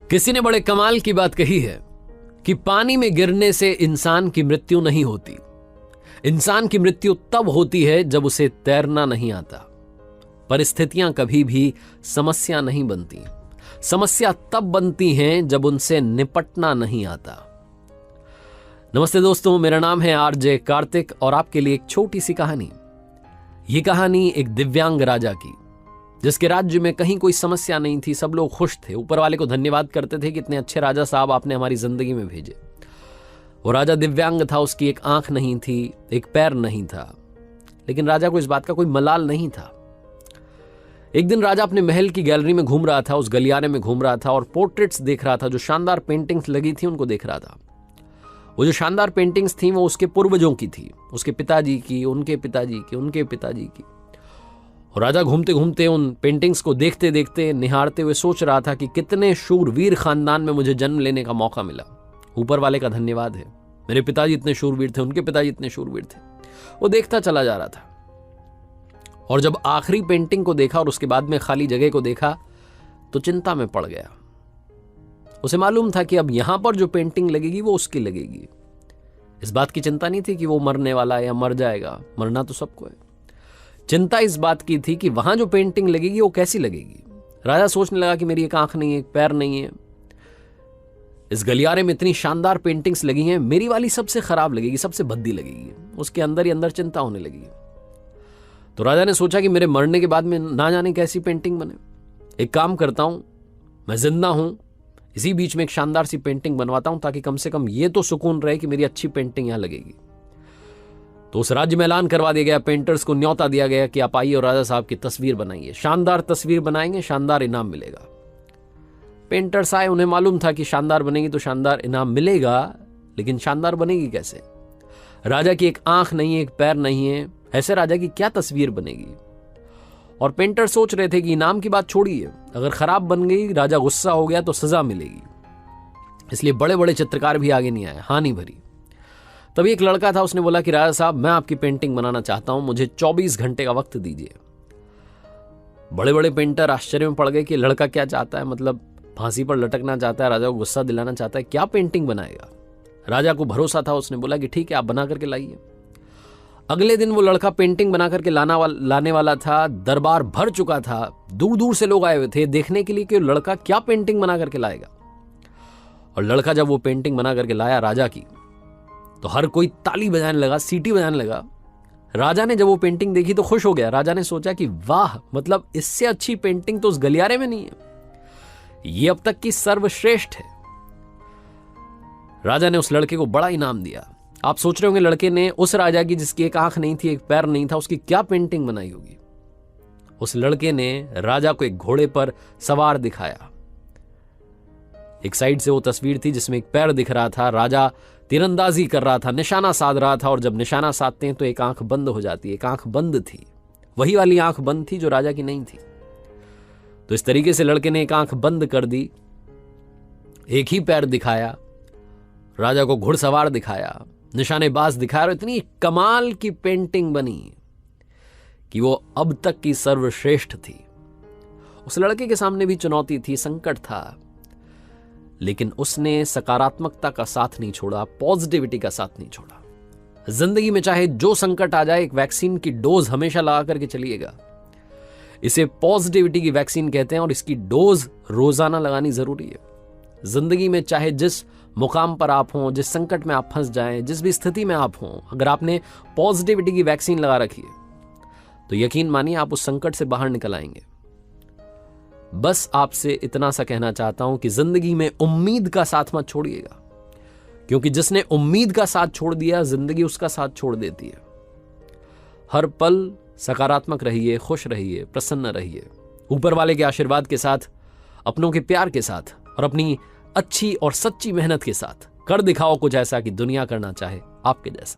किसी ने बड़े कमाल की बात कही है कि पानी में गिरने से इंसान की मृत्यु नहीं होती। इंसान की मृत्यु तब होती है जब उसे तैरना नहीं आता। परिस्थितियां कभी भी समस्या नहीं बनती। समस्या तब बनती हैं जब उनसे निपटना नहीं आता। नमस्ते दोस्तों, मेरा नाम है आरजे कार्तिक और आपके लिए एक छोटी सी कहानी। ये कहानी एक दिव्यांग राजा की, जिसके राज्य में कहीं कोई समस्या नहीं थी, सब लोग खुश थे, ऊपर वाले को धन्यवाद करते थे कि इतने अच्छे राजा साहब आपने हमारी जिंदगी में भेजे। वो राजा दिव्यांग था, उसकी एक आंख नहीं थी, एक पैर नहीं था, लेकिन राजा को इस बात का कोई मलाल नहीं था। एक दिन राजा अपने महल की गैलरी में घूम रहा था, उस गलियारे में घूम रहा था और पोर्ट्रेट्स देख रहा था। जो शानदार पेंटिंग्स लगी थी उनको देख रहा था। वो जो शानदार पेंटिंग्स थी वो उसके पूर्वजों की थी, उसके पिताजी की, उनके पिताजी की, उनके पिताजी की। और राजा घूमते घूमते उन पेंटिंग्स को देखते देखते, निहारते हुए सोच रहा था कि कितने शूरवीर खानदान में मुझे जन्म लेने का मौका मिला। ऊपर वाले का धन्यवाद है, मेरे पिताजी इतने शूरवीर थे, उनके पिताजी इतने शूरवीर थे। वो देखता चला जा रहा था और जब आखिरी पेंटिंग को देखा और उसके बाद में खाली जगह को देखा तो चिंता में पड़ गया। उसे मालूम था कि अब यहां पर जो पेंटिंग लगेगी वो उसकी लगेगी। इस बात की चिंता नहीं थी कि वो मरने वाला है या मर जाएगा, मरना तो सबको है। चिंता इस बात की थी कि वहां जो पेंटिंग लगेगी वो कैसी लगेगी। राजा सोचने लगा कि मेरी एक आंख नहीं है, एक पैर नहीं है, इस गलियारे में इतनी शानदार पेंटिंग्स लगी हैं, मेरी वाली सबसे खराब लगेगी, सबसे भद्दी लगेगी। उसके अंदर ही अंदर चिंता होने लगी। तो राजा ने सोचा कि मेरे मरने के बाद में ना जाने कैसी पेंटिंग बने। एक काम करता हूं, मैं जिंदा हूं, इसी बीच में एक शानदार सी पेंटिंग बनवाता हूं ताकि कम से कम ये तो सुकून रहे कि मेरी अच्छी पेंटिंग यहां लगेगी। तो उस राज्य में ऐलान करवा दिया गया, पेंटर्स को न्योता दिया गया कि आप आइए और राजा साहब की तस्वीर बनाइए। शानदार तस्वीर बनाएंगे, शानदार इनाम मिलेगा। पेंटर्स आए, उन्हें मालूम था कि शानदार बनेगी तो शानदार इनाम मिलेगा, लेकिन शानदार बनेगी कैसे? राजा की एक आंख नहीं है, एक पैर नहीं है, ऐसे राजा की क्या तस्वीर बनेगी? और पेंटर सोच रहे थे कि इनाम की बात छोड़िए, अगर खराब बन गई, राजा गुस्सा हो गया तो सजा मिलेगी। इसलिए बड़े बड़े चित्रकार भी आगे नहीं आए, हानि भरी। तभी एक लड़का था, उसने बोला कि राजा साहब, मैं आपकी पेंटिंग बनाना चाहता हूं, मुझे 24 घंटे का वक्त दीजिए। बड़े बड़े पेंटर आश्चर्य में पड़ गए कि लड़का क्या चाहता है, मतलब फांसी पर लटकना चाहता है, राजा को गुस्सा दिलाना चाहता है, क्या पेंटिंग बनाएगा? राजा को भरोसा था, उसने बोला कि ठीक है, आप बना करके लाइए। अगले दिन वो लड़का पेंटिंग बना करके लाने वाला था। दरबार भर चुका था, दूर दूर से लोग आए हुए थे देखने के लिए कि लड़का क्या पेंटिंग बना करके लाएगा। और लड़का जब वो पेंटिंग बना करके लाया राजा की, तो हर कोई ताली बजाने लगा, सीटी बजाने लगा। राजा ने जब वो पेंटिंग देखी तो खुश हो गया। राजा ने सोचा कि वाह, मतलब इससे अच्छी पेंटिंग तो उस गलियारे में नहीं है, ये अब तक की सर्वश्रेष्ठ है। राजा ने उस लड़के को बड़ा इनाम दिया। आप सोच रहे होंगे लड़के ने उस राजा की जिसकी एक आंख नहीं थी, एक पैर नहीं था, उसकी क्या पेंटिंग बनाई होगी? उस लड़के ने राजा को एक घोड़े पर सवार दिखाया। एक साइड से वो तस्वीर थी जिसमें एक पैर दिख रहा था, राजा तीरंदाजी कर रहा था, निशाना साध रहा था, और जब निशाना साधते हैं तो एक आंख बंद हो जाती है। एक आंख बंद थी, वही वाली आंख बंद थी जो राजा की नहीं थी। तो इस तरीके से लड़के ने एक आंख बंद कर दी, एक ही पैर दिखाया, राजा को घुड़सवार दिखाया, निशानेबाज दिखाया, और इतनी कमाल की पेंटिंग बनी कि वो अब तक की सर्वश्रेष्ठ थी। उस लड़के के सामने भी चुनौती थी, संकट था, लेकिन उसने सकारात्मकता का साथ नहीं छोड़ा, पॉजिटिविटी का साथ नहीं छोड़ा। जिंदगी में चाहे जो संकट आ जाए, एक वैक्सीन की डोज हमेशा लगा करके चलिएगा। इसे पॉजिटिविटी की वैक्सीन कहते हैं और इसकी डोज रोजाना लगानी जरूरी है। जिंदगी में चाहे जिस मुकाम पर आप हों, जिस संकट में आप फंस जाएं, जिस भी स्थिति में आप हों, अगर आपने पॉजिटिविटी की वैक्सीन लगा रखी है तो यकीन मानिए आप उस संकट से बाहर निकल आएंगे। बस आपसे इतना सा कहना चाहता हूं कि जिंदगी में उम्मीद का साथ मत छोड़िएगा, क्योंकि जिसने उम्मीद का साथ छोड़ दिया, जिंदगी उसका साथ छोड़ देती है। हर पल सकारात्मक रहिए, खुश रहिए, प्रसन्न रहिए, ऊपर वाले के आशीर्वाद के साथ, अपनों के प्यार के साथ और अपनी अच्छी और सच्ची मेहनत के साथ। कर दिखाओ कुछ ऐसा कि दुनिया करना चाहे आपके जैसा।